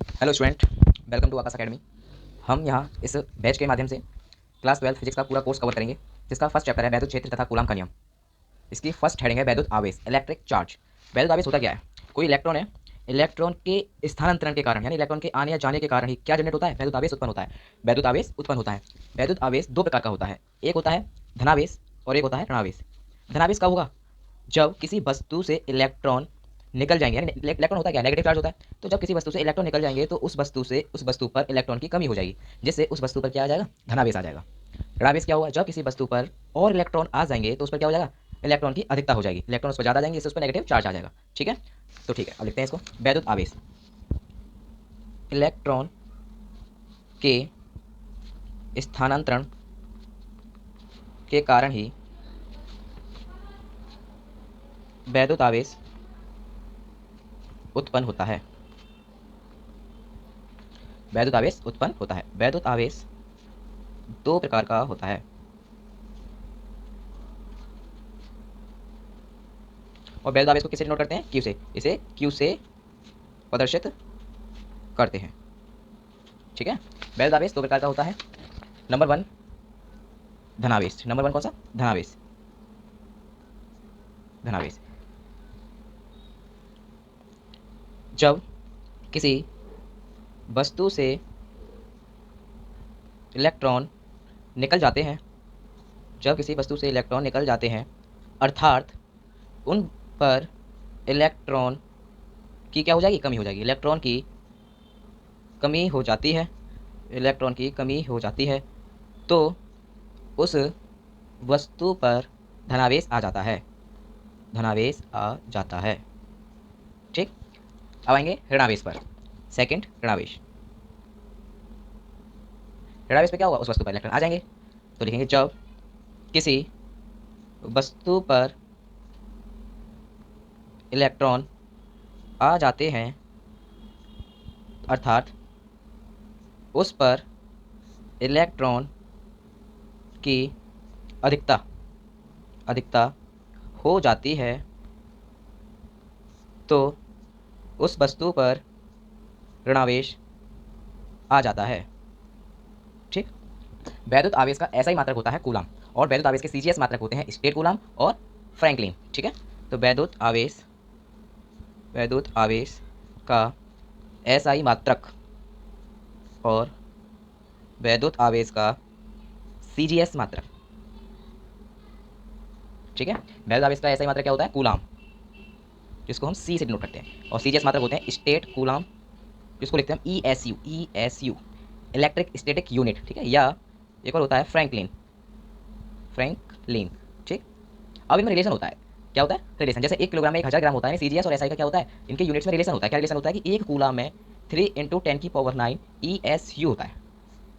Hello student, welcome to Aakash academy. हम यहाँ इस बैच के माध्यम से क्लास 12 फिजिक्स का पूरा कोर्स कवर करेंगे, जिसका फर्स्ट चैप्टर है वैद्युत क्षेत्र तथा कूलाम का नियम। इसकी फर्स्ट हेडिंग है वैद्युत आवेश, इलेक्ट्रिक चार्ज। वैद्युत आवेश होता क्या है? कोई इलेक्ट्रॉन है, इलेक्ट्रॉन के स्थानांतरण के कारण यानी इलेक्ट्रॉन के आने या जाने के कारण ही क्या जनरेट होता है? वैद्युत आवेश उत्पन्न होता है। वैद्युत आवेश उत्पन्न होता है। वैद्युत आवेश दो प्रकार का होता है, एक होता है धनावेश और एक होता है ऋणावेश। धनावेश कब होगा? जब किसी वस्तु से इलेक्ट्रॉन निकल जाएंगे, यानी इलेक्ट्रॉन होता है क्या? नेगेटिव चार्ज होता है। तो जब किसी वस्तु से इलेक्ट्रॉन निकल जाएंगे तो उस वस्तु पर इलेक्ट्रॉन की कमी हो जाएगी, जिससे उस वस्तु पर क्या आ जाएगा? धनावेश आ जाएगा। ऋणावेश क्या होगा? जब किसी वस्तु पर और इलेक्ट्रॉन आ जाएंगे तो उस पर क्या हो जाएगा? इलेक्ट्रॉन की अधिकता हो जाएगी, इलेक्ट्रॉन उस पर ज़्यादा आ जाएंगे, जिससे उस पर नेगेटिव चार्ज आ जाएगा। ठीक है, तो ठीक है, अब लिखते हैं इसको। वैद्युत आवेश इलेक्ट्रॉन के स्थानांतरण के कारण ही वैद्युत आवेश उत्पन्न होता है। वैद्युत आवेश उत्पन्न होता है। वैद्युत आवेश दो प्रकार का होता है, और वैद्युत आवेश को किससे डिनोट करते हैं? क्यू से। इसे क्यू से प्रदर्शित करते हैं। ठीक है, वैद्युत आवेश दो प्रकार का होता है। नंबर वन, धनावेश। नंबर वन कौन सा? धनावेश। धनावेश जब किसी वस्तु से इलेक्ट्रॉन निकल जाते हैं, जब किसी वस्तु से इलेक्ट्रॉन निकल जाते हैं, अर्थात उन पर इलेक्ट्रॉन की क्या हो जाएगी? कमी हो जाएगी। इलेक्ट्रॉन की कमी हो जाती है, इलेक्ट्रॉन की कमी हो जाती है, तो उस वस्तु पर धनावेश आ जाता है। धनावेश आ जाता है। ठीक, अब आएंगे ऋणावेश पर। सेकंड, ऋणावेश। ऋणावेश पे क्या होगा? उस वस्तु पर इलेक्ट्रॉन आ जाएंगे, तो लिखेंगे जब किसी वस्तु पर इलेक्ट्रॉन आ जाते हैं, अर्थात उस पर इलेक्ट्रॉन की अधिकता अधिकता हो जाती है, तो उस वस्तु पर ऋणावेश आ जाता है। ठीक, वैद्युत आवेश का ऐसा ही मात्रक होता है कूलाम, और वैद्युत आवेश के सीजीएस मात्रक होते हैं स्टेट कूलाम और फ्रैंकलिन। ठीक है, तो वैद्युत आवेश का एसआई मात्रक और वैद्युत आवेश का सीजीएस मात्रक। ठीक है, वैद्युत आवेश का एसआई मात्रक क्या होता है? कूलाम, जिसको हम सी से डिनोट करते हैं, और सीजीएस मात्रक होते हैं स्टेट कूलाम, जिसको लिखते हैं ईएसयू, इलेक्ट्रिक स्टैटिक यूनिट। ठीक है, या एक और होता है फ्रैंकलिन। ठीक, अब इनमें रिलेशन होता है। क्या होता है? रिलेशन। जैसे 1 किलोग्राम में 1000 ग्राम होता है, सीजीएस और एसआई का क्या होता है? इनके यूनिट्स में रिलेशन होता है। क्या रिलेशन होता है कि 1 कूलाम में 3 × 10⁹ ESU होता है।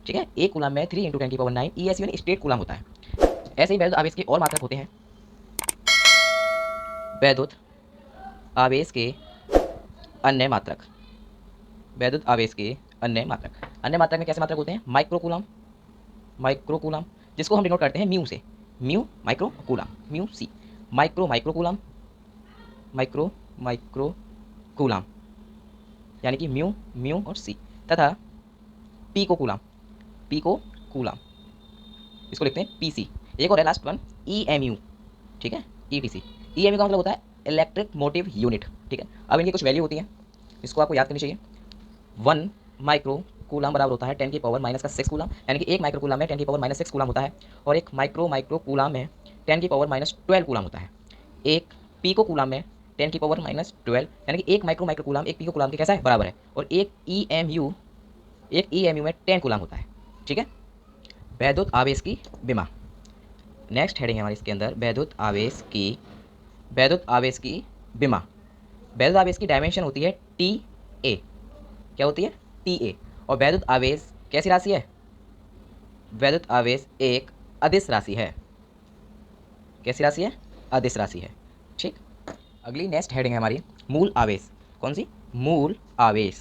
ठीक है, 1 कूलाम में 3 × 10⁹ ESU यानी स्टेट कूलाम होता है। ऐसे ही वैद्युत आवेश के और मात्रक होते हैं। वैद्युत आवेश के अन्य मात्रक। वैद्युत आवेश के अन्य मात्रक में कैसे मात्रक होते हैं? माइक्रो कूलाम, जिसको हम डिनोट करते हैं म्यू से। Mu micro coulomb, mu C. Micro coulomb यानी कि म्यू और सी। तथा पीको कूलाम, इसको लिखते हैं पीसी। एक और है लास्ट वन, ईएमयू। ठीक है, ईटीसी। ईएमयू का मतलब होता है इलेक्ट्रिक मोटिव यूनिट। ठीक है, अब इनकी कुछ वैल्यू होती है, इसको आपको याद करनी चाहिए। 1 माइक्रो कूलाम बराबर होता है 10⁻⁻⁶ कूलाम, यानी कि 1 माइक्रो कूलाम में 10⁻⁻⁶ कूलाम होता है, और एक माइक्रो कूलाम में 10⁻⁻12 कूलाम होता है। एक पीको कूलाम में 10⁻12, यानी कि एक माइक्रो कूलाम एक पीको कूलाम के कैसा है? बराबर है। और एक ईएमयू में 10 कूलाम होता है। ठीक है, वैद्युत आवेश की विमा। नेक्स्ट हेडिंग है हमारी इसके अंदर, वैद्युत आवेश की विमा। वैद्युत आवेश की डायमेंशन होती है टी ए। क्या होती है? T A. और वैद्युत आवेश कैसी राशि है? वैद्युत आवेश एक अदिश राशि है। कैसी राशि है? अदिश राशि है। ठीक, अगली नेक्स्ट हेडिंग है हमारी मूल आवेश। कौन सी? मूल आवेश।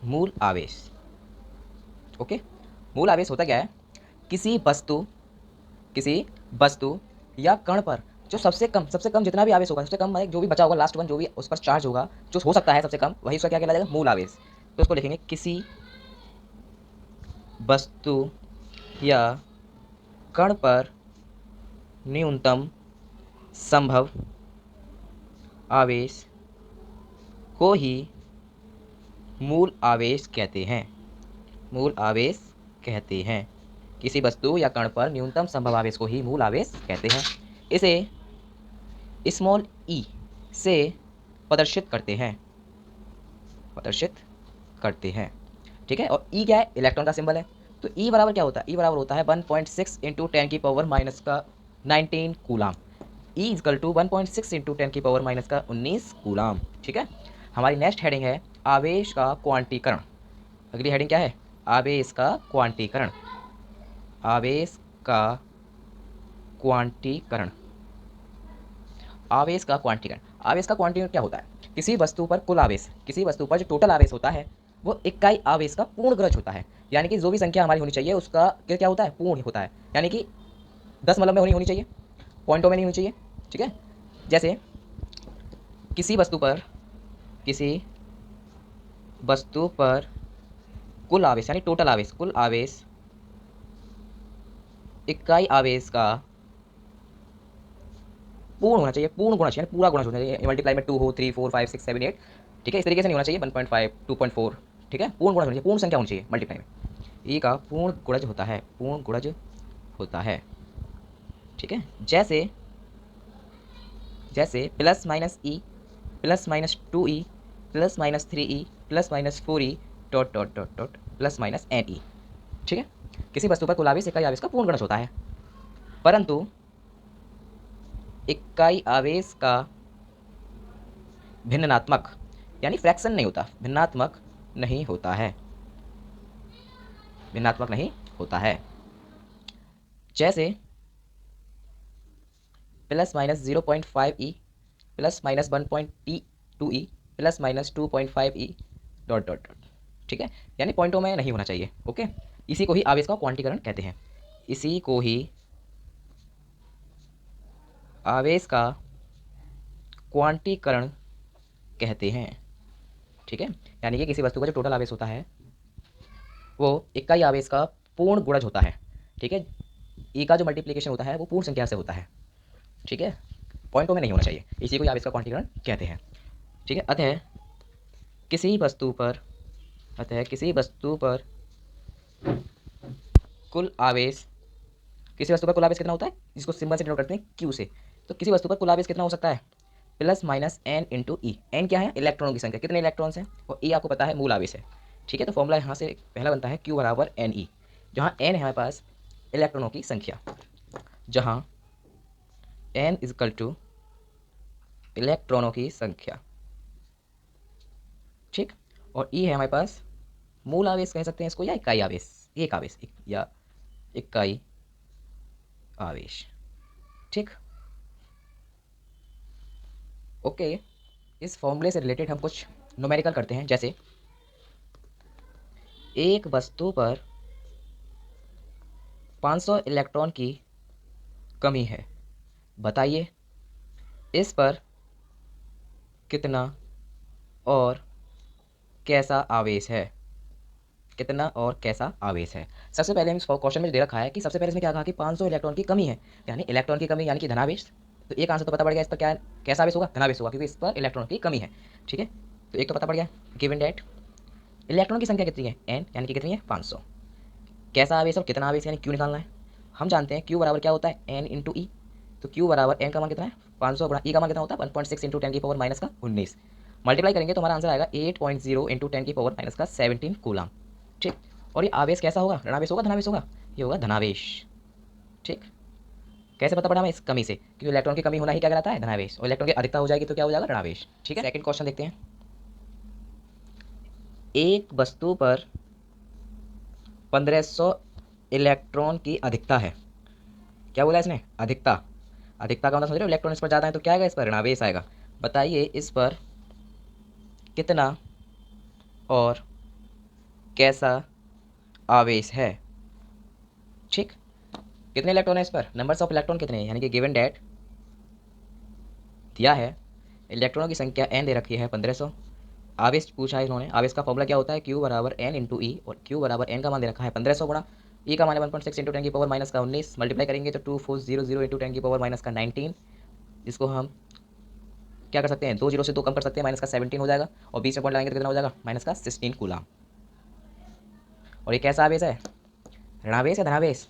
मूल आवेश। ओके, मूल आवेश होता क्या है? किसी वस्तु या कण पर जो सबसे कम जितना भी आवेश होगा, सबसे कम मतलब जो भी बचा होगा, लास्ट वन जो भी उस पर चार्ज होगा, जो हो सकता है सबसे कम, वही उसका क्या कहलाएगा, मूल आवेश। तो उसको लिखेंगे किसी वस्तु या कण पर न्यूनतम संभव आवेश को ही मूल आवेश कहते हैं। मूल आवेश कहते हैं। किसी वस्तु या कण पर न्यूनतम संभव आवेश को ही मूल आवेश कहते हैं। इसे स्मॉल ई से प्रदर्शित करते हैं। ठीक है। और ई क्या है, इलेक्ट्रॉन का सिंबल है। तो ई बराबर क्या होता है, ई बराबर होता है 1.6 इंटू 10 की पावर माइनस का 19 coulomb. E equal to 1.6 into 10 की पावर माइनस का 19 कूलाम। ठीक है। हमारी नेक्स्ट हेडिंग है आवेश का क्वांटीकरण। अगली हेडिंग क्या है, आवेश का क्वांटीकरण। आवेश का क्वांटीकरण। आवेश का क्वांटीकरण। आवेश का क्वांटीकरण क्या होता है, किसी वस्तु पर कुल आवेश, किसी वस्तु पर जो टोटल आवेश होता है वो इकाई आवेश का पूर्ण ग्रज होता है। यानी कि जो भी संख्या हमारी होनी चाहिए उसका क्या होता है, पूर्ण होता है। यानी कि 10 मतलब में होनी चाहिए, पॉइंटों में नहीं होनी चाहिए। ठीक है। जैसे किसी वस्तु पर कुल आवेश यानी टोटल आवेश, कुल आवेश इकाई आवेश का पूर्ण होना चाहिए, पूर्ण गुणज यानी पूरा गुणज होना चाहिए। मल्टीप्लाई में 2 हो, 3 4 5 6 7 8। ठीक है। इस तरीके से नहीं होना चाहिए 1.5 2.4। ठीक है। पूर्ण गुणज होना चाहिए, पूर्ण संख्या होनी चाहिए मल्टीप्लाई में। ई का पूर्ण गुणज होता है, पूर्ण गुणज होता है। ठीक है। जैसे जैसे plus minus e, plus minus 2 e, plus minus 3 e, plus minus 4 e, dot dot dot dot plus minus n e. ठीक है। किसी वस्तु पर कुल आवेश इकाई आवेश का पूर्ण गुणज होता है, परंतु इकाई आवेश का भिन्नात्मक यानी फ्रैक्शन नहीं होता, भिन्नात्मक नहीं होता है, भिन्नात्मक नहीं होता है। जैसे प्लस माइनस 0.5 ई, प्लस माइनस 1.2 ई, प्लस माइनस 2.5 ई, डॉट डॉट डॉट। ठीक है। यानी पॉइंटों में नहीं होना चाहिए। ओके। इसी को ही आवेश का क्वांटीकरण कहते हैं। इसी को ही आवेश का क्वांटीकरण कहते हैं। ठीक है। यानी कि किसी वस्तु का जो टोटल आवेश होता है वो इकाई आवेश का पूर्ण गुणज होता है। ठीक है। ई का जो मल्टीप्लिकेशन होता है वो पूर्ण संख्या से होता है। ठीक है। पॉइंटों में नहीं होना चाहिए, इसी को आवेश का क्वांटीकरण कहते हैं। ठीक है। किसी वस्तु पर अतः किसी वस्तु पर कुल आवेश, किसी वस्तु पर कुल आवेश कितना होता है, जिसको सिंबल से डिनोट करते हैं क्यू से। तो किसी वस्तु पर कुल आवेश कितना हो सकता है, प्लस माइनस एन इंटू ई। एन क्या है, इलेक्ट्रॉनों की संख्या, कितने इलेक्ट्रॉन्स हैं, और ई आपको पता है मूल आवेश है। ठीक है। तो फॉर्मूला यहाँ से पहला बनता है क्यू बराबर एन ई, जहाँ एन है हमारे पास इलेक्ट्रॉनों की संख्या, जहाँ एन इजकल टू इलेक्ट्रॉनों की संख्या। ठीक। और ई है हमारे पास मूल आवेश कह सकते हैं इसको, या इकाई आवेश, एक आवेश या इकाई आवेश। ठीक। ओके। इस फॉर्मूले से रिलेटेड हम कुछ न्यूमेरिकल करते हैं। जैसे एक वस्तु पर 500 इलेक्ट्रॉन की कमी है, बताइए इस पर कितना और कैसा आवेश है, कितना और कैसा आवेश है। सबसे पहले हम इस क्वेश्चन में दे रखा है कि सबसे पहले इसमें क्या कहा कि 500 इलेक्ट्रॉन की कमी है, यानी इलेक्ट्रॉन की कमी यानी कि धनावेश। तो एक आंसर तो पता पड़ गया, इस पर क्या कैसा आवेश होगा, धनावेश होगा, क्योंकि इस पर इलेक्ट्रॉन की कमी है। ठीक है। तो एक तो पता पड़ गया, गिवन डेट इलेक्ट्रॉन की संख्या कितनी है, एन, यानी कि कितनी है 500। कैसा आवेश और कितना आवेश यानी क्यू निकालना है। हम जानते हैं क्यू बराबर क्या होता है, एन इंटू ई। तो क्यू बराबर एन का मान कितना है 500 गुणा ई का मान कितना होता है 1.6 इंटू 10 की पावर माइनस का 19। मल्टीप्लाई करेंगे तो हमारा आंसर आएगा 8.0 इंटू 10 की पावर माइनस का 17 कूलाम। ठीक। और ये आवेश कैसा होगा, ऋणावेश होगा धनावेश होगा, ये होगा धनावेश। ठीक। कैसे पता पड़ा हमें, इस कमी से, क्योंकि इलेक्ट्रॉन की कमी होना ही क्या कहलाता है, धनावेश, और इलेक्ट्रॉन की अधिकता हो जाएगी तो क्या हो जाएगा, ऋणावेश। ठीक है। सेकंड क्वेश्चन देखते हैं। एक वस्तु पर 1500 इलेक्ट्रॉन की अधिकता है। क्या बोला इसने, अधिकता। अधिकता का मतलब समझ रहे हो, इलेक्ट्रॉन इस पर ज़्यादा है तो क्या आएगा, इस पर ऋणावेश आएगा। बताइए इस पर कितना और कैसा आवेश है। ठीक। कितने इलेक्ट्रॉन है इस पर, नंबर्स ऑफ इलेक्ट्रॉन कितने हैं, यानी कि गिवन डेट दिया है इलेक्ट्रॉनों की संख्या n दे रखी है 1500। आवेश पूछा है इन्होंने। आवेश का फॉर्मूला क्या होता है, Q बराबर n इंटू ई, और Q बराबर n का मान दे रखा है 1500 गुणा ई का मान है 1.6 इंटू 10 की पावर माइनस का 19, मल्टीप्लाई करेंगे तो 2400 इंटू 10 की पावर माइनस का 19। इसको हम क्या कर सकते हैं, 2 जीरो से 2 कम कर सकते हैं, माइनस का 17 हो जाएगा, और बीच में पॉइंट लगाएंगे तो कितना हो जाएगा, माइनस का 16 कूलाम। और ये कैसा आवेश है, ऋणावेश या धनावेश,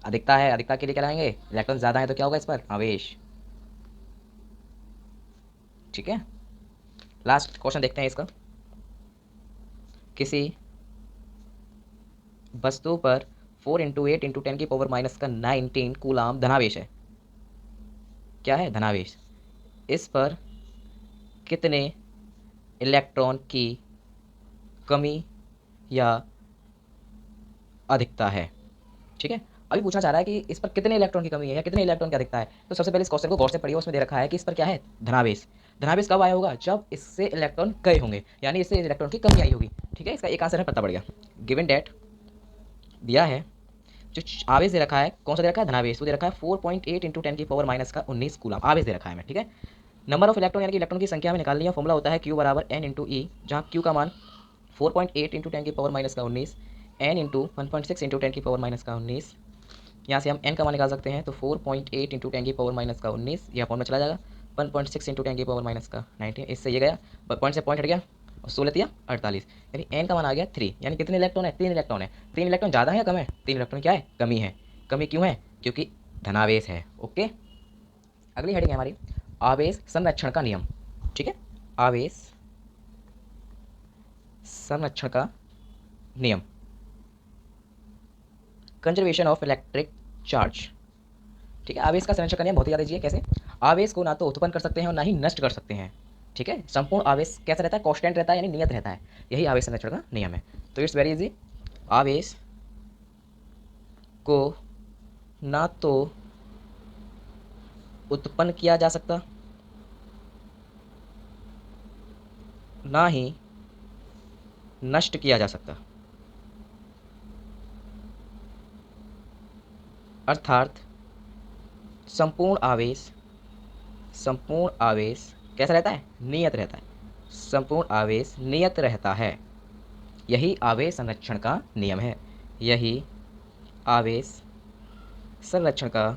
अधिकता है, अधिकता के लिए क्या लगाएंगे, इलेक्ट्रॉन ज़्यादा है तो क्या होगा इस पर, आवेश। ठीक है, लास्ट क्वेश्चन देखते हैं इसका। किसी वस्तु पर 4 इंटू 8 इंटू 10 की पावर माइनस का 19 कूलाम धनावेश है। क्या है, धनावेश। इस पर कितने इलेक्ट्रॉन की कमी या अधिकता है। ठीक है, अभी पूछना चाह रहा है कि इस पर कितने इलेक्ट्रॉन की कमी है या कितने इलेक्ट्रॉन की अधिकता है। तो सबसे पहले इस क्वेश्चन को गौर से पढ़िए, उसमें दे रखा है कि इस पर क्या है, धनावेश। धनावेश कब आया होगा, जब इससे इलेक्ट्रॉन गए होंगे, यानी इससे इलेक्ट्रॉन की कमी आई होगी। ठीक है, इसका एक आंसर है, पता पड़ गया। गिवन डेट दिया है, जो आवेश दे रखा है, कौन सा दे रखा है, धनावेश, वो दे रखा है 4.8 इंटू 10 की पावर माइनस का 19 कूलम आवेश दे रखा है हमें। ठीक है, नंबर ऑफ इलेक्ट्रॉन यानी कि इलेक्ट्रॉन की संख्या हमें निकालनी है। फॉर्मूला होता है Q बराबर n इंटू ई, जहाँ Q का मान 4.8 इंटू 10 की पावर माइनस का 19, n इंटू 1.6 इंटू 10 की पावर माइनस का 19। यहाँ से हम n का मान निकाल सकते हैं, तो 4.8 इंटू 10 की पावर माइनस का 19 यह फॉर्म में चला जाएगा, 1.6 इंटू 10 की पावर माइनस का 19, इससे ये गया, पॉइंट से पॉइंट हट गया, और 16 दिया 48, यानी n का मान आ गया 3। यानी कितने इलेक्ट्रॉन है, 3 इलेक्ट्रॉन है। 3 इलेक्ट्रॉन ज़्यादा है या कम है, 3 इलेक्ट्रॉन क्या है, कमी है। कमी क्यों है, क्योंकि धनावेश है। ओके, अगली हेडिंग है हमारी आवेश संरक्षण का नियम। ठीक है, आवेश संरक्षण का नियम, कंजर्वेशन ऑफ इलेक्ट्रिक चार्ज। ठीक है, आवेश का संरक्षण का नियम बहुत ही याद दीजिए। कैसे, आवेश को ना तो उत्पन्न कर सकते हैं और ना ही नष्ट कर सकते हैं। ठीक है, संपूर्ण आवेश कैसा रहता है, कांस्टेंट रहता है, यानी नियत रहता है। यही आवेश संरक्षण का नियम है। तो इट्स वेरी इजी, आवेश को ना तो उत्पन्न किया जा सकता, ना ही नष्ट किया जा सकता, अर्थात संपूर्ण आवेश कैसा रहता है, नियत रहता है। संपूर्ण आवेश नियत रहता है। यही आवेश संरक्षण का नियम है। यही आवेश संरक्षण का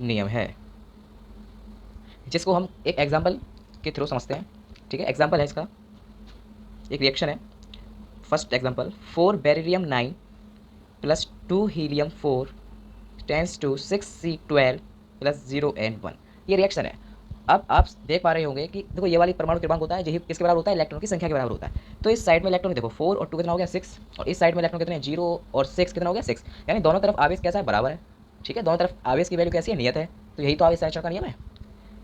नियम है, जिसको हम एक एग्जाम्पल के थ्रू समझते हैं। ठीक है, एग्जाम्पल है इसका, एक रिएक्शन है। First example, 4 beryllium 9 plus 2 helium 4 tends to 6C12 plus 0N1, ये रिएक्शन है। अब आप देख पा रहे होंगे कि देखो, ये वाली परमाणु क्रमांक होता है, यही किसके बराबर होता है, इलेक्ट्रॉन की संख्या के बराबर होता है। तो इस साइड में इलेक्ट्रॉन देखो 4 और 2 कितना हो गया, 6, और इस साइड में इलेक्ट्रॉन कितने हैं, 0 और 6 कितना हो गया, 6। यानी दोनों तरफ आवेश कैसा है, बराबर है। ठीक है, दोनों तरफ आवेश की वैल्यू कैसी है, नियत है। तो यही तो आवेश संरक्षण का नियम है।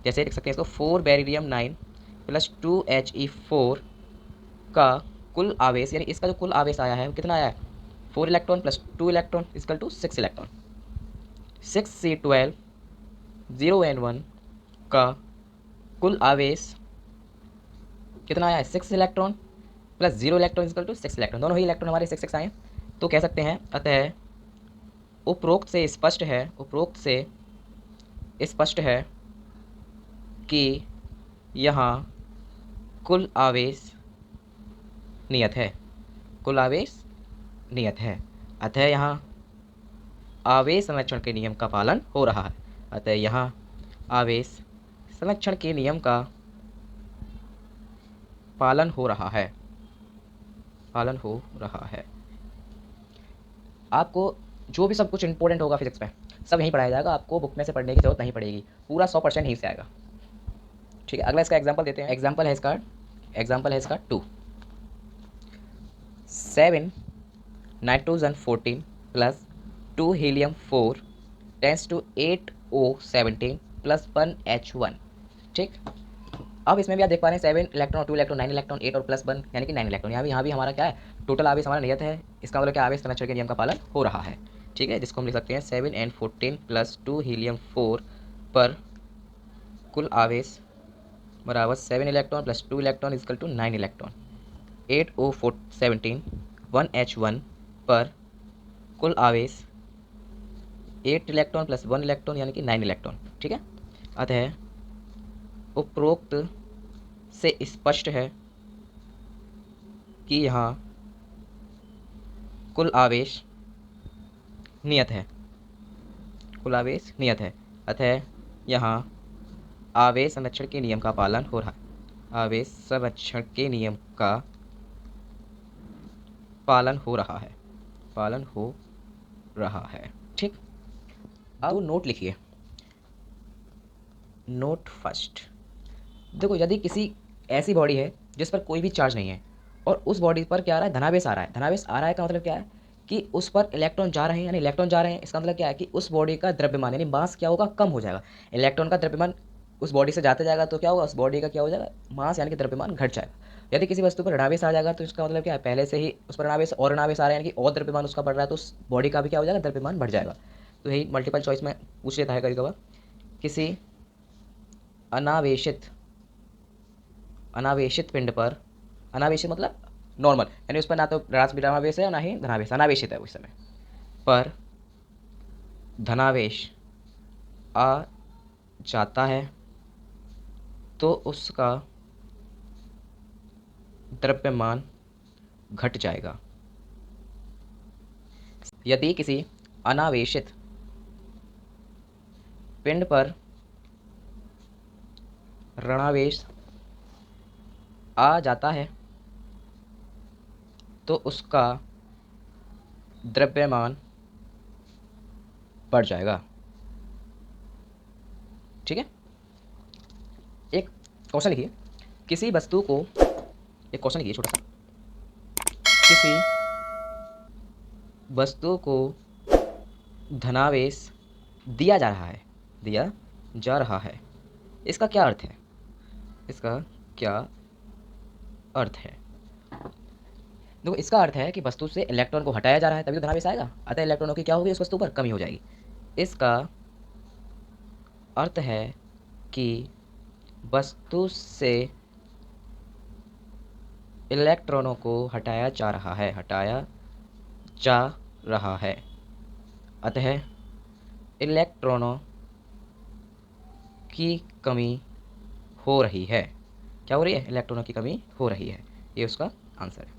जैसे लिख सकते हैं इसको, 4 बेरिलियम 9 प्लस 2He4 का कुल आवेश, यानी इसका जो कुल आवेश आया है वो कितना आया है, 4 electron plus 2 electron equal to 6 electron. 6C12 0N1 का कुल आवेश कितना आया है, 6 electron plus 0 electron equal to 6 electron, दोनों ही इलेक्ट्रॉन हमारे 6 6 आए। तो कह सकते हैं, अतः उपरोक्त से स्पष्ट है कि यहाँ कुल आवेश नियत है। कुल आवेश नियत है, अतः यहाँ आवेश संरक्षण के नियम का पालन हो रहा है। अतः यहाँ आवेश संरक्षण के नियम का पालन हो रहा है। आपको जो भी सब कुछ इंपॉर्टेंट होगा फिजिक्स में, सब यहीं पढ़ाया जाएगा। आपको बुक में से पढ़ने की जरूरत नहीं पड़ेगी, पूरा 100% यहीं से आएगा। ठीक है, अगला इसका एग्जाम्पल देते हैं। एग्जाम्पल है इसका 2 7 nitrogen 14 plus 2 helium 4 tends to 8O17 plus 1H1। ठीक, अब इसमें भी आप देख पा रहे हैं 7 इलेक्ट्रॉन, 2 इलेक्ट्रॉन, 9 इलेक्ट्रॉन, 8 और प्लस 1 यानी कि 9 इलेक्ट्रॉन। यहाँ भी हमारा क्या है, टोटल आवेश हमारा नियत है। इसका मतलब क्या, आवेश संरक्षण के नियम का पालन हो रहा है। ठीक है, जिसको हम लिख सकते हैं 7 and 14 प्लस 2 हीलियम 4 पर कुल आवेश बराबर 7 electron plus 2 electron equal to 9 electron. 8O17 1H1 पर कुल आवेश 8 इलेक्ट्रॉन प्लस 1 इलेक्ट्रॉन यानी कि 9 इलेक्ट्रॉन। ठीक है, अतः उपरोक्त से स्पष्ट है कि यहाँ कुल आवेश नियत है, कुल आवेश नियत है, अतः यहाँ आवेश संरक्षण के नियम का पालन हो रहा है, आवेश संरक्षण के नियम का पालन हो रहा है, पालन हो रहा है। ठीक, अब नोट लिखिए। नोट फर्स्ट, देखो यदि किसी ऐसी बॉडी है जिस पर कोई भी चार्ज नहीं है और उस बॉडी पर क्या आ रहा है, धनावेश आ रहा है। धनावेश आ रहा है का मतलब क्या है कि उस पर इलेक्ट्रॉन जा रहे हैं, यानी इलेक्ट्रॉन जा रहे हैं, इसका मतलब क्या है कि उस बॉडी का द्रव्यमान यानी मास क्या होगा, कम हो जाएगा। इलेक्ट्रॉन का द्रव्यमान उस बॉडी से जाते जाएगा तो क्या होगा, उस बॉडी का क्या हो जाएगा, मास यानी कि द्रव्यमान घट जाएगा। यदि किसी वस्तु पर ऋणावेश आ जाएगा तो इसका मतलब क्या है, पहले से ही उस पर ऋणावेश और ऋणावेश आ रहा है यानी कि और द्रव्यमान उसका बढ़ रहा है, तो उस बॉडी का भी क्या हो जाएगा, द्रव्यमान बढ़ जाएगा। तो यही मल्टीपल चॉइस में पूछ लेता है कभी कभार। किसी अनावेशित अनावेशित पिंड पर, अनावेशित मतलब नॉर्मल, यानी उस पर ना तो ऋणावेश है और ना ही धनावेश, अनावेशित है उस समय पर धनावेश आ जाता है तो उसका द्रव्यमान घट जाएगा। यदि किसी अनावेशित पिंड पर ऋणावेश आ जाता है तो उसका द्रव्यमान बढ़ जाएगा। ठीक है, एक क्वेश्चन लिखिए। किसी वस्तु को, एक क्वेश्चन लिखिए छोटा सा, किसी वस्तु को धनावेश दिया जा रहा है, दिया जा रहा है, इसका क्या अर्थ है, इसका क्या अर्थ है। देखो इसका अर्थ है कि वस्तु से इलेक्ट्रॉन को हटाया जा रहा है तभी तो धनावेश आएगा, अतः इलेक्ट्रॉनों की क्या होगी, उस वस्तु पर कमी हो जाएगी। इसका अर्थ है कि वस्तु से इलेक्ट्रॉनों को हटाया जा रहा है, हटाया जा रहा है, अतः इलेक्ट्रॉनों की कमी हो रही है। क्या हो रही है, इलेक्ट्रॉनों की कमी हो रही है, ये उसका आंसर है।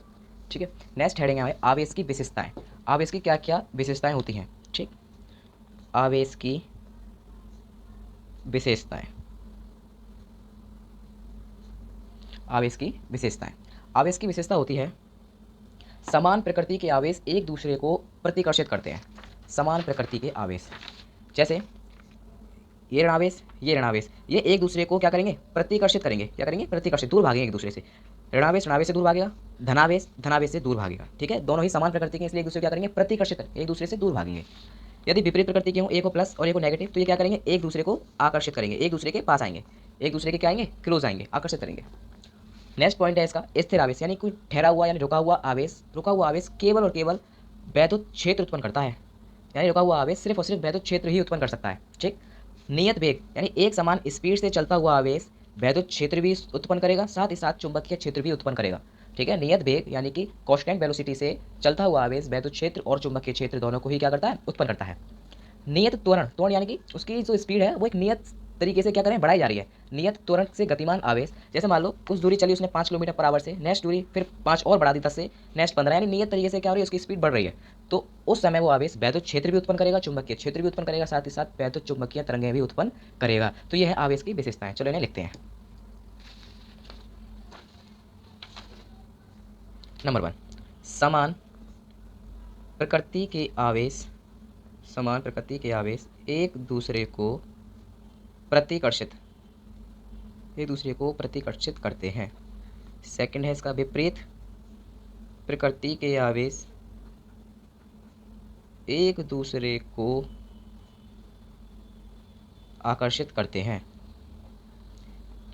ठीक है, नेक्स्ट हेडिंग है आवेश की विशेषताएं। आवेश की क्या क्या विशेषताएं होती हैं। ठीक, आवेश की विशेषताएं, आवेश की विशेषताएं, आवेश की विशेषता होती है समान प्रकृति के आवेश एक दूसरे को प्रतिकर्षित करते हैं। समान प्रकृति के आवेश, जैसे ये ऋणावेश, ये ऋणावेश, ये एक दूसरे को क्या करेंगे, प्रतिकर्षित करेंगे। क्या करेंगे, प्रतिकर्षित, दूर भागेंगे एक दूसरे से। ऋणावेश ऋणावेश से दूर भागेगा, धनावेश धनावेश से दूर भागेगा। ठीक है, दोनों ही समान प्रकृति के, इसलिए एक दूसरे को क्या करेंगे, प्रतिकर्षित करेंगे, एक दूसरे से दूर भागेंगे। यदि विपरीत प्रकृति के हों, एक को प्लस और एक को नेगेटिव, तो ये क्या करेंगे, एक दूसरे को आकर्षित करेंगे, एक दूसरे के पास आएंगे, एक दूसरे के क्या आएंगे, क्लोज आएंगे, आकर्षित करेंगे। नेक्स्ट पॉइंट है इसका स्थिर आवेश, यानी कोई ठहरा हुआ यानी रुका हुआ आवेश। रुका हुआ आवेश केवल और केवल वैद्युत क्षेत्र उत्पन्न करता है, यानी रुका हुआ आवेश सिर्फ और सिर्फ वैद्युत क्षेत्र ही उत्पन्न कर सकता है। ठीक, नियत वेग, यानी एक समान स्पीड से चलता हुआ आवेश वैद्युत क्षेत्र भी उत्पन्न करेगा, साथ ही साथ चुंबकीय क्षेत्र भी उत्पन्न करेगा। ठीक है, नियत वेग यानी कि कांस्टेंट वेलोसिटी से चलता हुआ आवेश वैद्युत क्षेत्र और चुंबकीय क्षेत्र दोनों को ही क्या करता है, उत्पन्न करता है। नियत त्वरण, त्वरण यानी कि उसकी जो स्पीड है वो एक नियत तरीके से क्या करें, बढ़ाई जा रही है। नियत त्वरण से गतिमान आवेश, जैसे मान लो कुछ दूरी चली उसने 5 किलोमीटर पर आवर से, नेक्स्ट दूरी फिर 5 और बढ़ा दी 10 से, नेक्स्ट 15, यानी नियत तरीके से क्या हो रही है, उसकी स्पीड बढ़ रही है। तो उस समय वो आवेश वैद्युत क्षेत्र भी उत्पन्न करेगा, चुंबकीय क्षेत्र भी उत्पन्न करेगा, साथ ही साथ वैद्युत चुंबकीय तरंगें भी उत्पन्न करेगा। तो यह है आवेश की विशेषताएं। चलो इन्हें लिखते हैं। नंबर 1, समान प्रकृति के आवेश, समान प्रकृति के आवेश एक दूसरे को प्रतिकर्षित, एक दूसरे को प्रतिकर्षित करते हैं। सेकंड है इसका विपरीत प्रकृति के आवेश एक दूसरे को आकर्षित करते हैं।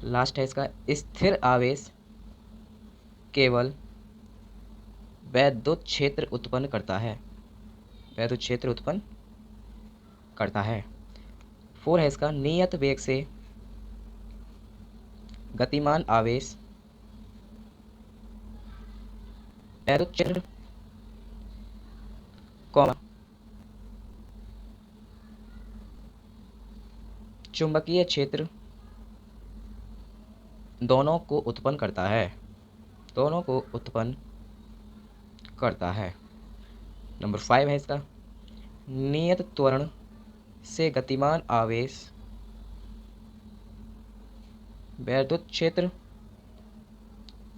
लास्ट है इसका स्थिर आवेश केवल वैद्युत क्षेत्र उत्पन्न करता है, वैद्युत क्षेत्र उत्पन्न करता है। 4 है इसका नियत वेग से गतिमान आवेश वैद्युत क्षेत्र चुंबकीय क्षेत्र दोनों को उत्पन्न करता है, दोनों को उत्पन्न करता है। नंबर 5 है इसका, नियत त्वरण से गतिमान आवेश वैद्युत क्षेत्र,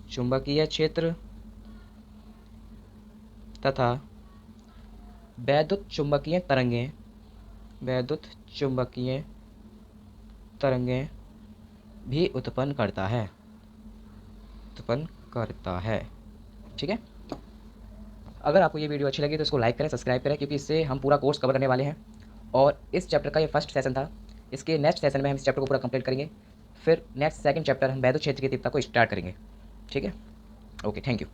चुंबकीय क्षेत्र तथा वैद्युत चुंबकीय तरंगें, वैद्युत चुंबकीय तरंगें भी उत्पन्न करता है, उत्पन्न करता है। ठीक है, अगर आपको ये वीडियो अच्छी लगी तो इसको लाइक करें, सब्सक्राइब करें, क्योंकि इससे हम पूरा कोर्स कवर करने वाले हैं। और इस चैप्टर का ये फर्स्ट सेशन था, इसके नेक्स्ट सेशन में हम इस चैप्टर को पूरा कंप्लीट करेंगे। फिर नेक्स्ट सेकंड चैप्टर हम वैद्युत क्षेत्र की तीव्रता को स्टार्ट करेंगे। ठीक है, ओके, थैंक यू।